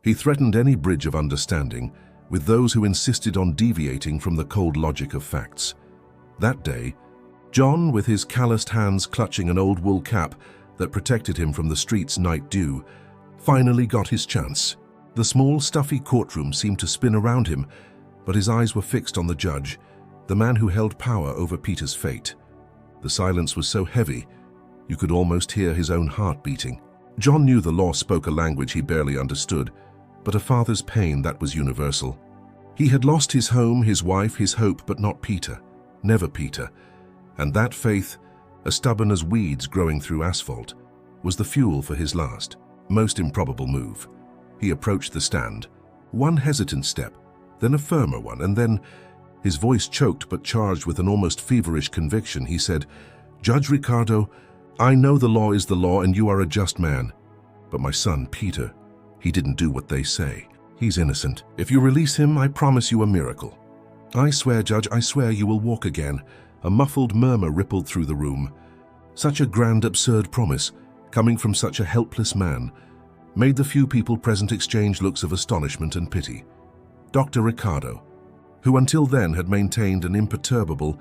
He threatened any bridge of understanding with those who insisted on deviating from the cold logic of facts. That day, John, with his calloused hands clutching an old wool cap that protected him from the street's night dew, finally got his chance. The small, stuffy courtroom seemed to spin around him, but his eyes were fixed on the judge, the man who held power over Peter's fate. The silence was so heavy, you could almost hear his own heart beating. John knew the law spoke a language he barely understood, but a father's pain that was universal. He had lost his home, his wife, his hope, but not Peter. Never Peter. And that faith, as stubborn as weeds growing through asphalt, was the fuel for his last, most improbable move. He approached the stand. One hesitant step, then a firmer one, and then, his voice choked but charged with an almost feverish conviction, he said, "Judge Ricardo, I know the law is the law and you are a just man. But my son, Peter, he didn't do what they say. He's innocent. If you release him, I promise you a miracle." "I swear, Judge, I swear you will walk again." A muffled murmur rippled through the room. Such a grand, absurd promise, coming from such a helpless man, made the few people present exchange looks of astonishment and pity. Dr. Ricardo, who until then had maintained an imperturbable,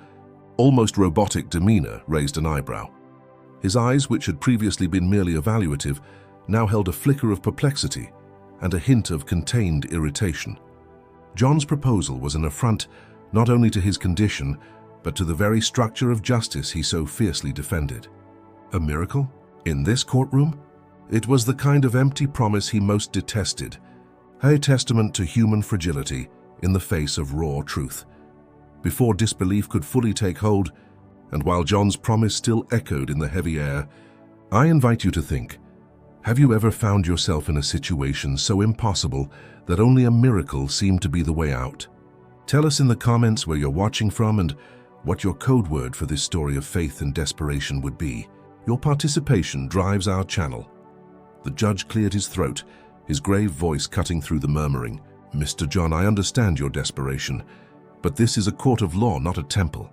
almost robotic demeanor, raised an eyebrow. His eyes, which had previously been merely evaluative, now held a flicker of perplexity and a hint of contained irritation. John's proposal was an affront not only to his condition, but to the very structure of justice he so fiercely defended. A miracle? In this courtroom? It was the kind of empty promise he most detested, a testament to human fragility in the face of raw truth. Before disbelief could fully take hold, and while John's promise still echoed in the heavy air, I invite you to think, have you ever found yourself in a situation so impossible that only a miracle seemed to be the way out? Tell us in the comments where you're watching from and what your code word for this story of faith and desperation would be. Your participation drives our channel. The judge cleared his throat, his grave voice cutting through the murmuring. "Mr. John, I understand your desperation, but this is a court of law, not a temple.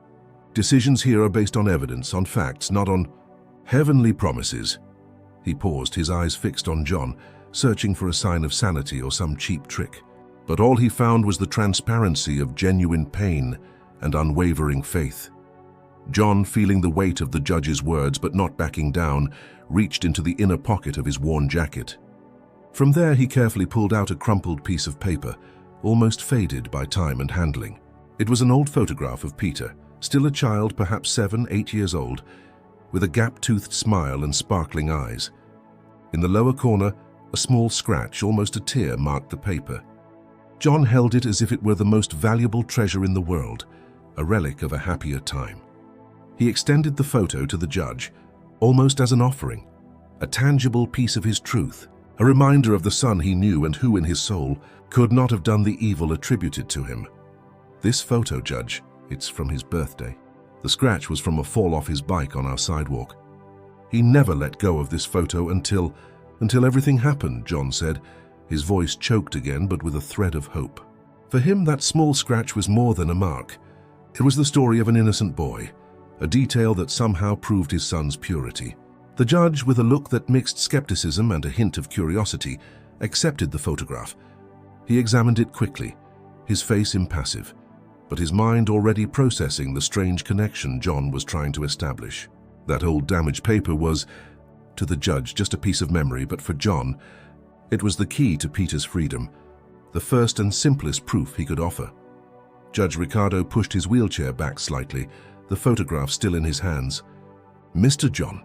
Decisions here are based on evidence, on facts, not on heavenly promises." He paused, his eyes fixed on John, searching for a sign of sanity or some cheap trick. But all he found was the transparency of genuine pain and unwavering faith. John, feeling the weight of the judge's words but not backing down, reached into the inner pocket of his worn jacket. From there he carefully pulled out a crumpled piece of paper, almost faded by time and handling. It was an old photograph of Peter, still a child, perhaps 7, 8 years old, with a gap-toothed smile and sparkling eyes. In the lower corner, a small scratch, almost a tear, marked the paper. John held it as if it were the most valuable treasure in the world, a relic of a happier time. He extended the photo to the judge, almost as an offering, a tangible piece of his truth, a reminder of the son he knew and who in his soul could not have done the evil attributed to him. "This photo, Judge, it's from his birthday. The scratch was from a fall off his bike on our sidewalk. He never let go of this photo until everything happened," John said, his voice choked again but with a thread of hope. For him, that small scratch was more than a mark. It was the story of an innocent boy, a detail that somehow proved his son's purity. The judge, with a look that mixed skepticism and a hint of curiosity, accepted the photograph. He examined it quickly, his face impassive, but his mind already processing the strange connection John was trying to establish. That old damaged paper was, to the judge, just a piece of memory, but for John, it was the key to Peter's freedom, the first and simplest proof he could offer. Judge Ricardo pushed his wheelchair back slightly, the photograph still in his hands. "Mr. John,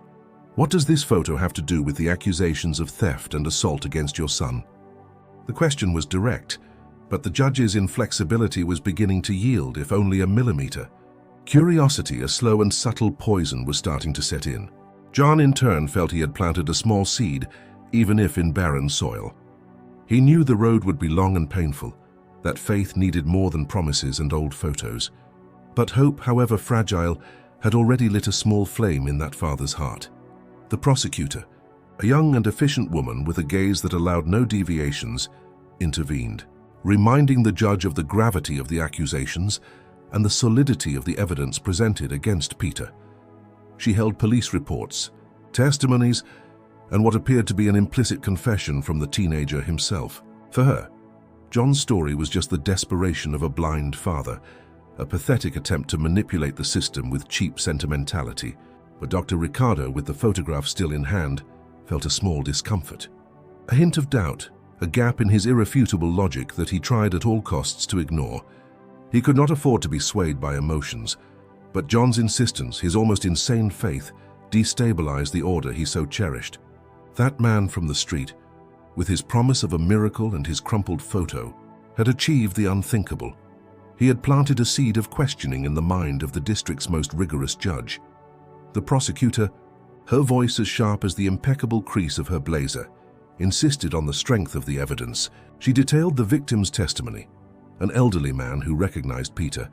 what does this photo have to do with the accusations of theft and assault against your son?" The question was direct, but the judge's inflexibility was beginning to yield, if only a millimeter. Curiosity, a slow and subtle poison, was starting to set in. John, in turn, felt he had planted a small seed, even if in barren soil. He knew the road would be long and painful, that faith needed more than promises and old photos. But hope, however fragile, had already lit a small flame in that father's heart. The prosecutor, a young and efficient woman with a gaze that allowed no deviations, intervened, reminding the judge of the gravity of the accusations and the solidity of the evidence presented against Peter. She held police reports, testimonies, and what appeared to be an implicit confession from the teenager himself. For her, John's story was just the desperation of a blind father, a pathetic attempt to manipulate the system with cheap sentimentality. But Dr. Ricardo, with the photograph still in hand, felt a small discomfort. A hint of doubt, a gap in his irrefutable logic that he tried at all costs to ignore. He could not afford to be swayed by emotions, but John's insistence, his almost insane faith, destabilized the order he so cherished. That man from the street, with his promise of a miracle and his crumpled photo, had achieved the unthinkable. He had planted a seed of questioning in the mind of the district's most rigorous judge. The prosecutor, her voice as sharp as the impeccable crease of her blazer, insisted on the strength of the evidence. She detailed the victim's testimony, an elderly man who recognized Peter,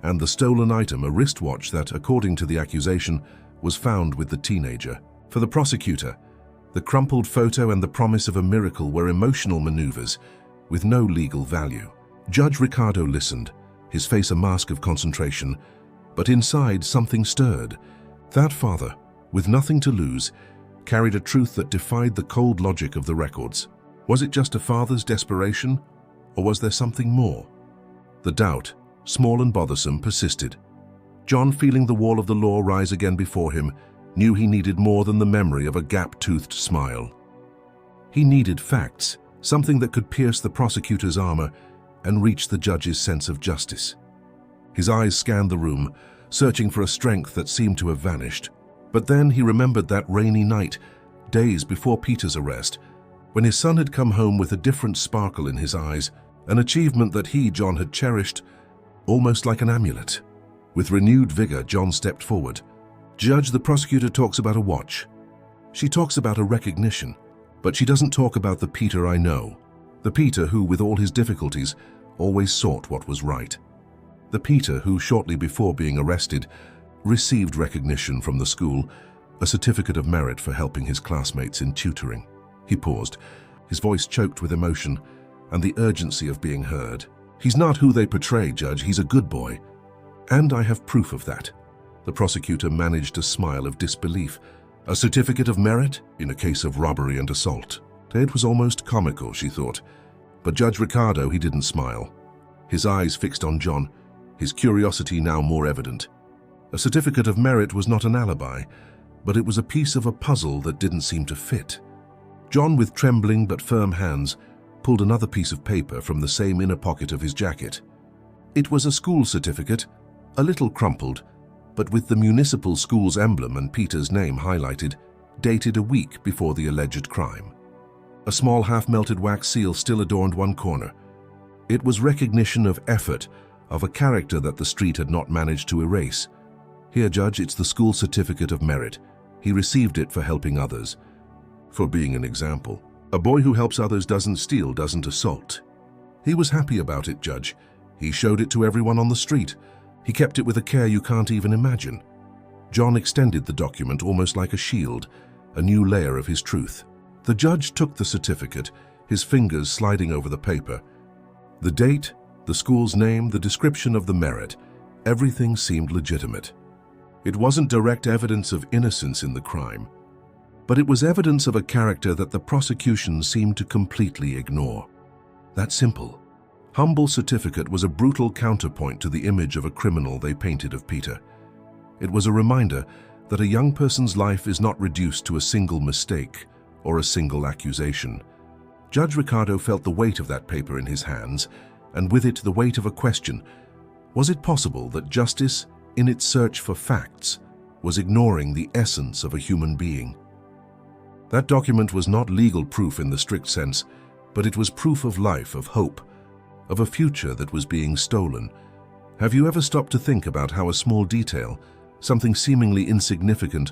and the stolen item, a wristwatch that, according to the accusation, was found with the teenager. For the prosecutor, the crumpled photo and the promise of a miracle were emotional maneuvers with no legal value. Judge Ricardo listened, his face a mask of concentration, but inside something stirred. That father, with nothing to lose, carried a truth that defied the cold logic of the records. Was it just a father's desperation, or was there something more? The doubt, small and bothersome, persisted. John, feeling the wall of the law rise again before him, knew he needed more than the memory of a gap-toothed smile. He needed facts, something that could pierce the prosecutor's armor and reach the judge's sense of justice. His eyes scanned the room, searching for a strength that seemed to have vanished. But then he remembered that rainy night, days before Peter's arrest, when his son had come home with a different sparkle in his eyes, an achievement that he, John, had cherished, almost like an amulet. With renewed vigor, John stepped forward. "Judge, the prosecutor talks about a watch. She talks about a recognition, but she doesn't talk about the Peter I know. The Peter who, with all his difficulties, always sought what was right. The Peter who, shortly before being arrested, received recognition from the school, a certificate of merit for helping his classmates in tutoring." He paused, his voice choked with emotion and the urgency of being heard. "He's not who they portray, Judge. He's a good boy. And I have proof of that." The prosecutor managed a smile of disbelief. A certificate of merit in a case of robbery and assault. It was almost comical, she thought. But Judge Ricardo, he didn't smile. His eyes fixed on John, his curiosity now more evident. A certificate of merit was not an alibi, but it was a piece of a puzzle that didn't seem to fit. John, with trembling but firm hands, pulled another piece of paper from the same inner pocket of his jacket. It was a school certificate, a little crumpled, but with the municipal school's emblem and Peter's name highlighted, dated a week before the alleged crime. A small half-melted wax seal still adorned one corner. It was recognition of effort, of a character that the street had not managed to erase. "Here, Judge, it's the school certificate of merit. He received it for helping others, for being an example. A boy who helps others doesn't steal, doesn't assault." He was happy about it, Judge. He showed it to everyone on the street. He kept it with a care you can't even imagine. John extended the document almost like a shield, a new layer of his truth. The judge took the certificate, his fingers sliding over the paper. The date, the school's name, the description of the merit, everything seemed legitimate. It wasn't direct evidence of innocence in the crime, but it was evidence of a character that the prosecution seemed to completely ignore. That simple. Humble certificate was a brutal counterpoint to the image of a criminal they painted of Peter. It was a reminder that a young person's life is not reduced to a single mistake or a single accusation. Judge Ricardo felt the weight of that paper in his hands, and with it the weight of a question. Was it possible that justice, in its search for facts, was ignoring the essence of a human being? That document was not legal proof in the strict sense, but it was proof of life, of hope, of a future that was being stolen. Have you ever stopped to think about how a small detail, something seemingly insignificant,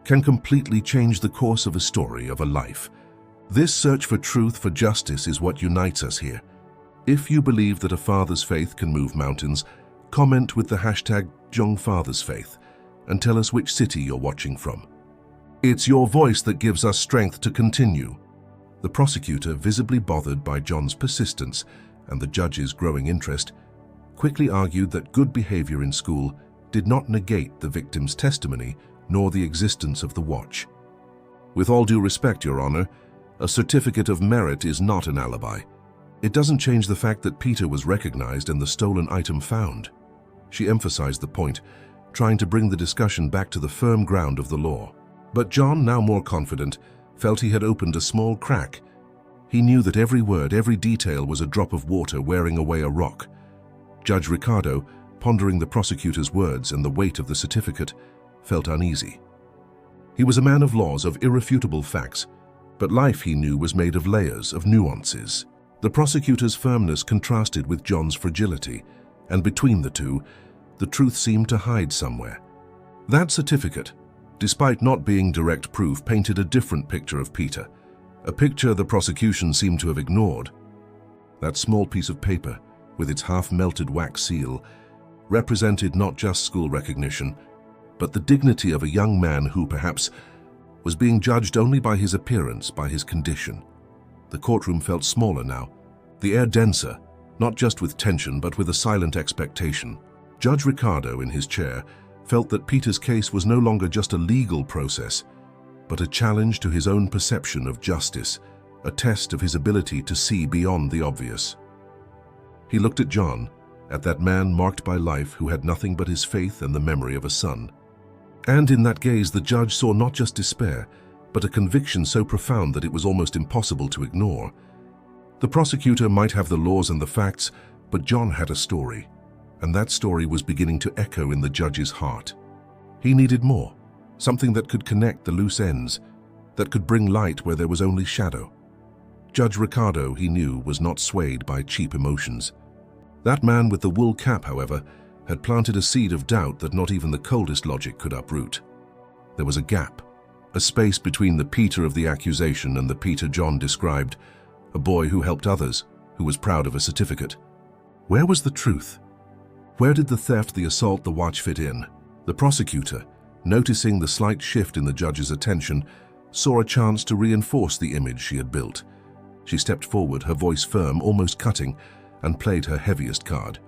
can completely change the course of a story, of a life? This search for truth, for justice, is what unites us here. If you believe that a father's faith can move mountains, comment with the hashtag #JongFathersFaith and tell us which city you're watching from. It's your voice that gives us strength to continue. The prosecutor, visibly bothered by John's persistence and the judge's growing interest, quickly argued that good behavior in school did not negate the victim's testimony nor the existence of the watch. "With all due respect, Your Honor, a certificate of merit is not an alibi. It doesn't change the fact that Peter was recognized and the stolen item found. She emphasized the point, trying to bring the discussion back to the firm ground of the law. But John, now more confident, felt he had opened a small crack. He knew that every word, every detail was a drop of water wearing away a rock. Judge Ricardo, pondering the prosecutor's words and the weight of the certificate, felt uneasy. He was a man of laws, of irrefutable facts, but life, he knew, was made of layers, of nuances. The prosecutor's firmness contrasted with John's fragility, and between the two, the truth seemed to hide somewhere. That certificate, despite not being direct proof, painted a different picture of Peter, a picture the prosecution seemed to have ignored. That small piece of paper, with its half-melted wax seal, represented not just school recognition, but the dignity of a young man who, perhaps, was being judged only by his appearance, by his condition. The courtroom felt smaller now, the air denser, not just with tension, but with a silent expectation. Judge Ricardo, in his chair, felt that Peter's case was no longer just a legal process, but a challenge to his own perception of justice, a test of his ability to see beyond the obvious. He looked at John, at that man marked by life who had nothing but his faith and the memory of a son. And in that gaze, the judge saw not just despair, but a conviction so profound that it was almost impossible to ignore. The prosecutor might have the laws and the facts, but John had a story, and that story was beginning to echo in the judge's heart. He needed more, something that could connect the loose ends, that could bring light where there was only shadow. Judge Ricardo, he knew, was not swayed by cheap emotions. That man with the wool cap, however, had planted a seed of doubt that not even the coldest logic could uproot. There was a gap, a space between the Peter of the accusation and the Peter John described, a boy who helped others, who was proud of a certificate. Where was the truth? Where did the theft, the assault, the watch fit in? The prosecutor, noticing the slight shift in the judge's attention, saw a chance to reinforce the image she had built. She stepped forward, her voice firm, almost cutting, and played her heaviest card.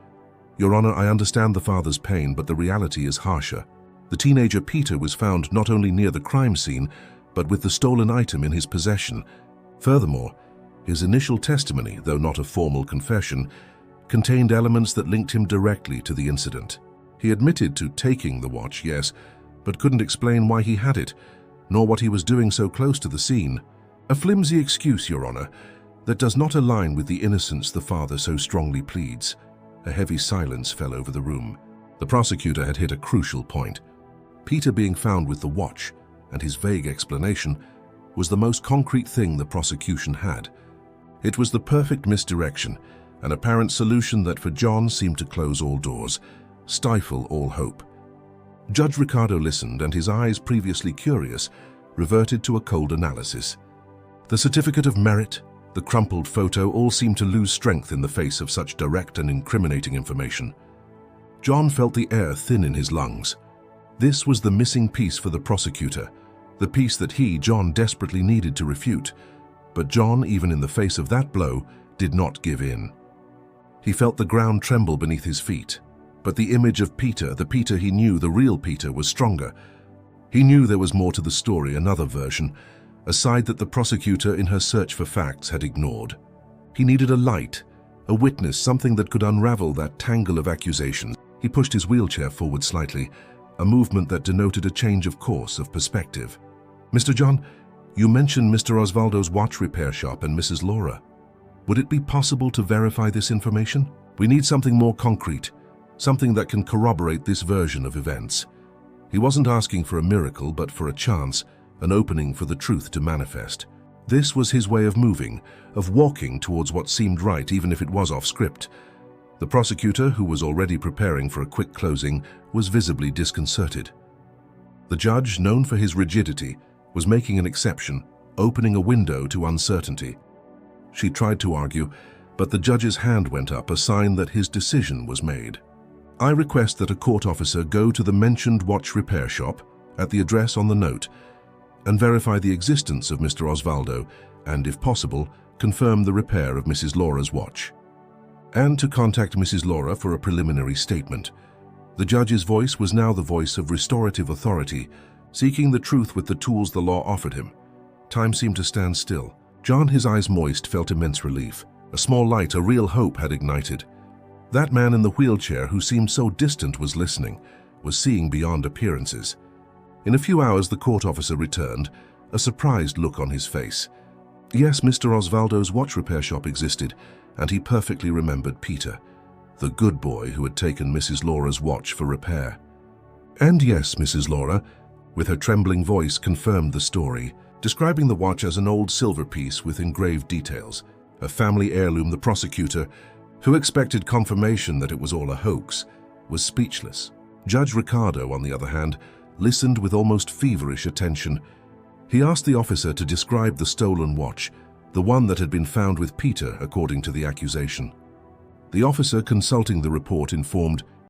Your Honor, I understand the father's pain, but the reality is harsher. The teenager Peter was found not only near the crime scene, but with the stolen item in his possession. Furthermore, his initial testimony, though not a formal confession, contained elements that linked him directly to the incident. He admitted to taking the watch, yes, but couldn't explain why he had it, nor what he was doing so close to the scene. A flimsy excuse, Your Honor, that does not align with the innocence the father so strongly pleads. A heavy silence fell over the room. The prosecutor had hit a crucial point. Peter being found with the watch, and his vague explanation, was the most concrete thing the prosecution had. It was the perfect misdirection, an apparent solution that for John seemed to close all doors, stifle all hope. Judge Ricardo listened, and his eyes, previously curious, reverted to a cold analysis. The certificate of merit, the crumpled photo, all seemed to lose strength in the face of such direct and incriminating information. John felt the air thin in his lungs. This was the missing piece for the prosecutor, the piece that he, John, desperately needed to refute. But John, even in the face of that blow, did not give in. He felt the ground tremble beneath his feet. But the image of Peter, the Peter he knew, the real Peter, was stronger. He knew there was more to the story, another version, a side that the prosecutor, in her search for facts, had ignored. He needed a light, a witness, something that could unravel that tangle of accusations. He pushed his wheelchair forward slightly, a movement that denoted a change of course, of perspective. Mr. John, you mentioned Mr. Osvaldo's watch repair shop and Mrs. Laura. Would it be possible to verify this information? We need something more concrete, something that can corroborate this version of events. He wasn't asking for a miracle, but for a chance, an opening for the truth to manifest. This was his way of moving, of walking towards what seemed right, even if it was off script. The prosecutor, who was already preparing for a quick closing, was visibly disconcerted. The judge, known for his rigidity, was making an exception, opening a window to uncertainty. She tried to argue, but the judge's hand went up, a sign that his decision was made. I request that a court officer go to the mentioned watch repair shop at the address on the note and verify the existence of Mr. Osvaldo and, if possible, confirm the repair of Mrs. Laura's watch. And to contact Mrs. Laura for a preliminary statement. The judge's voice was now the voice of restorative authority, seeking the truth with the tools the law offered him. Time seemed to stand still. John, his eyes moist, felt immense relief. A small light, a real hope had ignited. That man in the wheelchair who seemed so distant was listening, was seeing beyond appearances. In a few hours the court officer returned, a surprised look on his face. Yes, Mr. Osvaldo's watch repair shop existed, and he perfectly remembered Peter, the good boy who had taken Mrs. Laura's watch for repair. And yes, Mrs. Laura, with her trembling voice, confirmed the story, describing the watch as an old silver piece with engraved details, a family heirloom. The prosecutor, who expected confirmation that it was all a hoax, was speechless. Judge Ricardo, on the other hand, listened with almost feverish attention. He asked the officer to describe the stolen watch, the one that had been found with Peter according to the accusation. The officer consulting the report informed